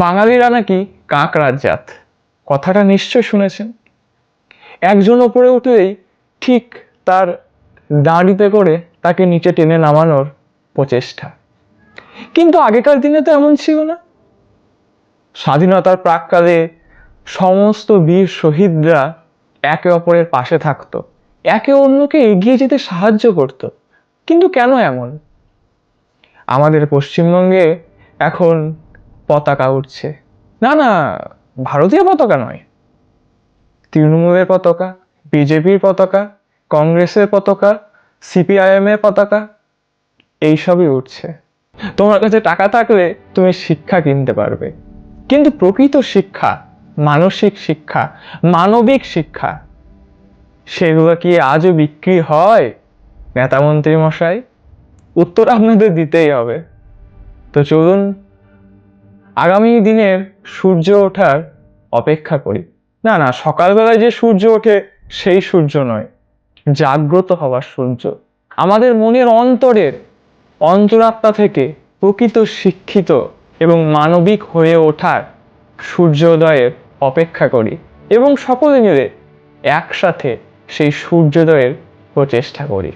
বাঙালিরা নাকি কাঁকড়ার জাত, কথাটা নিশ্চয় শুনেছেন। একজন ওপরে উঠলেই ঠিক তার দাঁড়িতে করে তাকে নিচে টেনে নামানোর প্রচেষ্টা। কিন্তু আগেকার দিনে তো এমন ছিল না। স্বাধীনতার প্রাক্কালে সমস্ত বীর শহীদরা একে অপরের পাশে থাকতো, একে অন্যকে এগিয়ে যেতে সাহায্য করত। কিন্তু কেন এমন? আমাদের পশ্চিমবঙ্গে এখন পতাকা উঠছে, না না, ভারতীয় পতাকা নয়, তৃণমূলের পতাকা, বিজেপির পতাকা, কংগ্রেসের পতাকা, সিপিআইএম এর পতাকা, এইসবই উঠছে। তোমার কাছে টাকা থাকলে তুমি শিক্ষা কিনতে পারবে, কিন্তু প্রকৃত শিক্ষা, মানসিক শিক্ষা, মানবিক শিক্ষা, সেগুলো কি আজও বিক্রি হয় নেতা মন্ত্রী মশাই? উত্তর আপনাদের দিতেই হবে। তো চলুন আগামী দিনের সূর্য ওঠার অপেক্ষা করি। না না, সকালবেলায় যে সূর্য ওঠে সেই সূর্য নয়, জাগ্রত হওয়ার সূর্য। আমাদের মনের অন্তরের অন্তরাত্মা থেকে প্রকৃত শিক্ষিত এবং মানবিক হয়ে ওঠার সূর্যোদয়ের অপেক্ষা করি এবং সকলে মিলে একসাথে সেই সূর্যোদয়ের প্রচেষ্টা করি।